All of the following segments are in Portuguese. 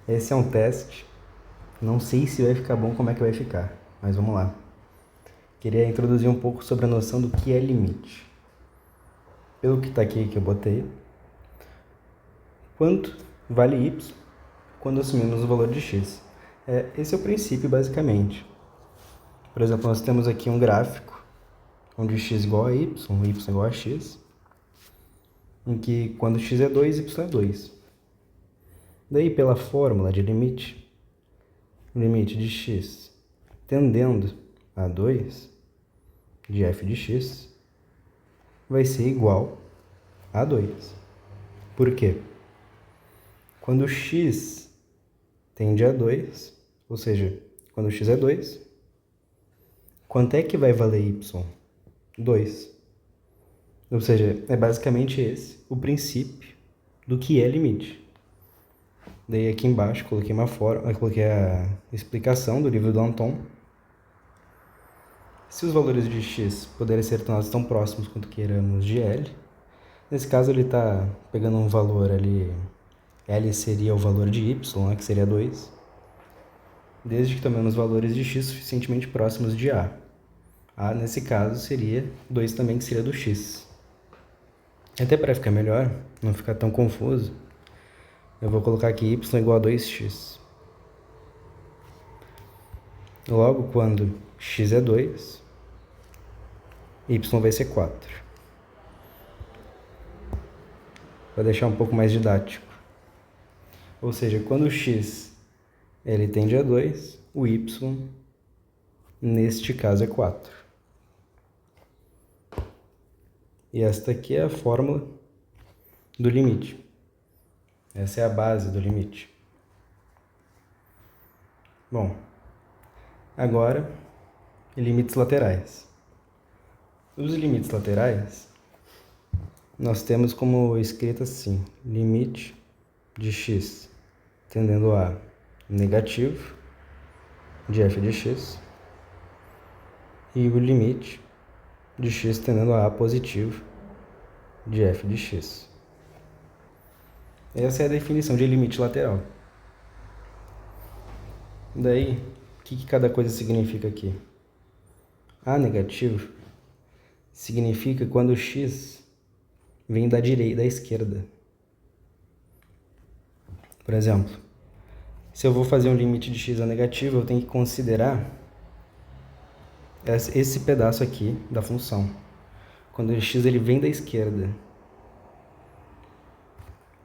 Esse é um teste. Não sei se vai ficar bom, como é que vai ficar, mas vamos lá. Queria introduzir um pouco sobre a noção do que é limite. Pelo que está aqui que eu botei, quanto vale y quando assumimos o valor de x? Esse é o princípio, basicamente. Por exemplo, nós temos aqui um gráfico onde x igual a y igual a x, em que quando x é 2, y é 2. Daí, pela fórmula de limite, o limite de x tendendo a 2 de f de x vai ser igual a 2. Por quê? Quando x tende a 2, ou seja, quando x é 2, quanto é que vai valer y? 2. Ou seja, é basicamente esse o princípio do que é limite. Daí aqui embaixo coloquei a explicação do livro do Anton. Se os valores de x puderem ser tornados tão próximos quanto queiramos de L, nesse caso ele está pegando um valor ali, L seria o valor de y, né, que seria 2, desde que tomemos valores de x suficientemente próximos de A. A, nesse caso, seria 2 também, que seria do x. Até para ficar melhor, não ficar tão confuso, eu vou colocar aqui y igual a 2x. Logo, quando x é 2, y vai ser 4. Para deixar um pouco mais didático. Ou seja, quando o x ele tende a 2, o y, neste caso, é 4. E esta aqui é a fórmula do limite. Essa é a base do limite. Bom, agora, limites laterais. Os limites laterais, nós temos como escrito assim: limite de x tendendo a negativo de f de x e o limite de x tendendo a positivo de f de x. Essa é a definição de limite lateral. Daí, o que cada coisa significa aqui? A negativo significa quando o x vem da direita, da esquerda. Por exemplo, se eu vou fazer um limite de x a negativo, eu tenho que considerar esse pedaço aqui da função. Quando o x ele vem da esquerda.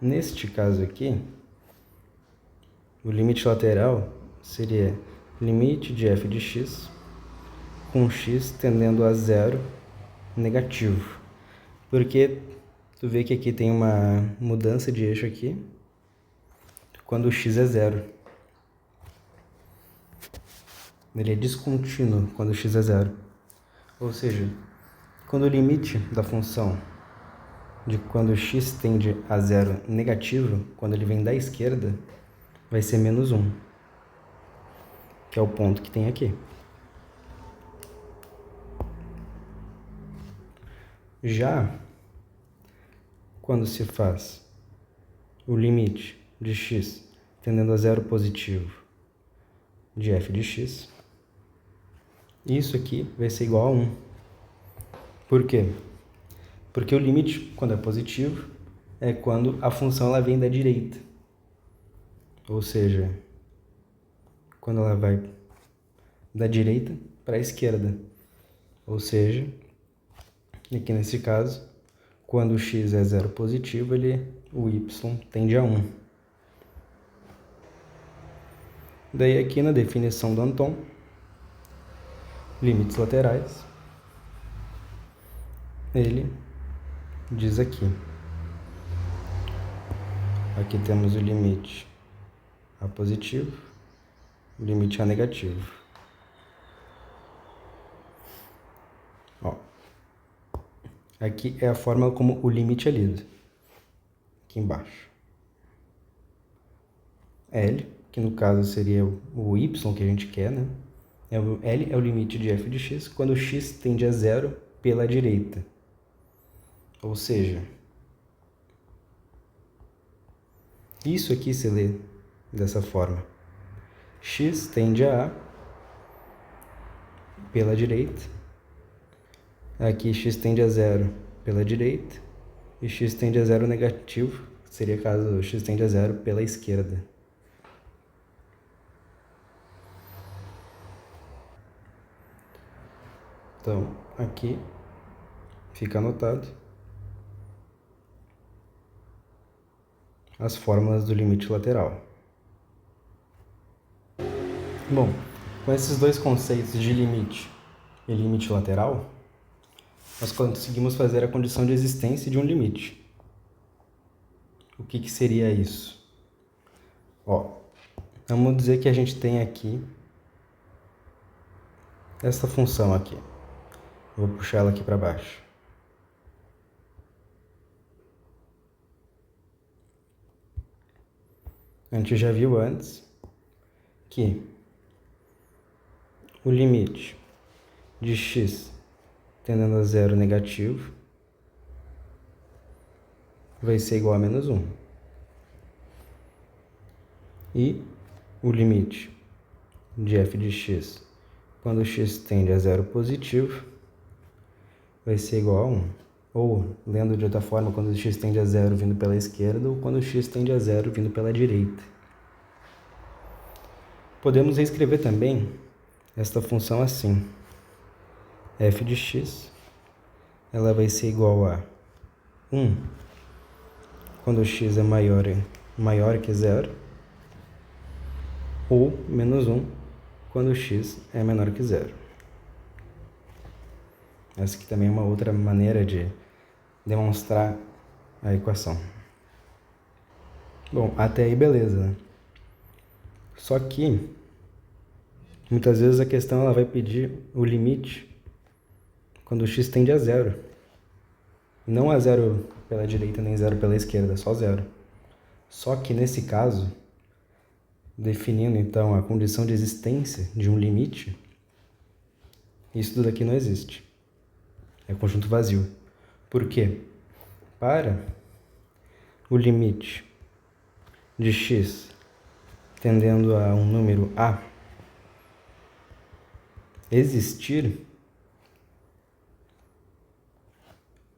Neste caso aqui, o limite lateral seria limite de f de x com x tendendo a zero negativo. Porque tu vê que aqui tem uma mudança de eixo aqui, quando o x é zero. Ele é descontínuo quando o x é zero. Ou seja, quando o limite da função de quando x tende a zero negativo, quando ele vem da esquerda, vai ser menos 1, que é o ponto que tem aqui. Já quando se faz o limite de x tendendo a zero positivo de f de x, isso aqui vai ser igual a 1. Por quê? Porque o limite, quando é positivo, é quando a função ela vem da direita. Ou seja, quando ela vai da direita para a esquerda. Ou seja, aqui nesse caso, quando o x é zero positivo, o y tende a 1. Daí aqui na definição do Anton, limites laterais, ele diz aqui temos o limite a positivo, o limite a negativo. Ó, aqui é a forma como o limite é lido, aqui embaixo. L, que no caso seria o y que a gente quer, né? L é o limite de f de x quando x tende a zero pela direita. Ou seja, isso aqui se lê dessa forma. X tende a A pela direita. Aqui x tende a zero pela direita. E x tende a zero negativo, seria caso x tende a zero pela esquerda. Então, aqui fica anotado as fórmulas do limite lateral. Bom, com esses dois conceitos de limite e limite lateral, nós conseguimos fazer a condição de existência de um limite. O que seria isso? Vamos dizer que a gente tem aqui essa função aqui. Vou puxar ela aqui para baixo. A gente já viu antes que o limite de x tendendo a zero negativo vai ser igual a menos 1. E o limite de f de x quando x tende a zero positivo vai ser igual a 1. Ou, lendo de outra forma, quando x tende a zero vindo pela esquerda ou quando x tende a zero vindo pela direita. Podemos reescrever também esta função assim. F de x ela vai ser igual a 1 quando x é maior que zero, ou menos 1 quando x é menor que zero. Essa aqui também é uma outra maneira de demonstrar a equação. Bom, até aí beleza, né? Só que muitas vezes a questão ela vai pedir o limite quando x tende a zero. Não a zero pela direita nem zero pela esquerda, só zero. Só que nesse caso, definindo então a condição de existência de um limite, isso tudo aqui não existe. É conjunto vazio. Por quê? Para o limite de x tendendo a um número a existir,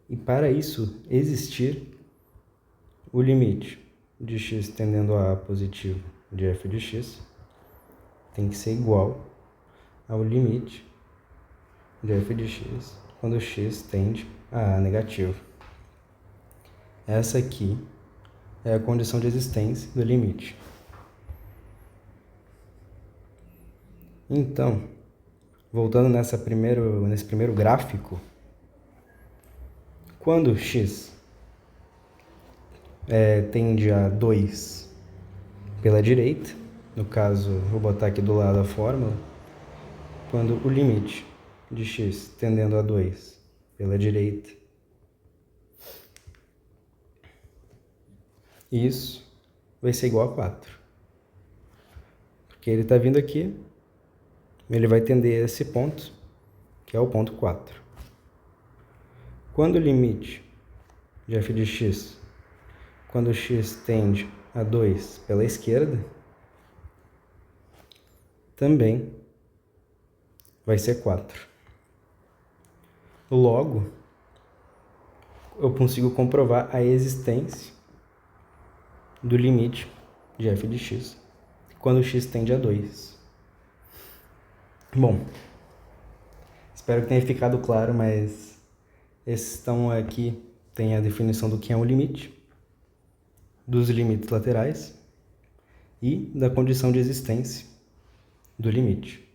e para isso existir, o limite de x tendendo a positivo de f de x tem que ser igual ao limite de f de x quando x tende a negativo. Essa aqui é a condição de existência do limite. Então, voltando nesse primeiro gráfico, quando x tende a 2 pela direita, no caso, vou botar aqui do lado a fórmula, quando o limite de x tendendo a 2 pela direita, isso vai ser igual a 4. Porque ele está vindo aqui, ele vai tender a esse ponto, que é o ponto 4. Quando o limite de f de x, quando x tende a 2 pela esquerda, também vai ser 4. Logo, eu consigo comprovar a existência do limite de f de x quando x tende a 2. Bom, espero que tenha ficado claro, mas esses estão aqui, tem a definição do que é um limite, dos limites laterais e da condição de existência do limite.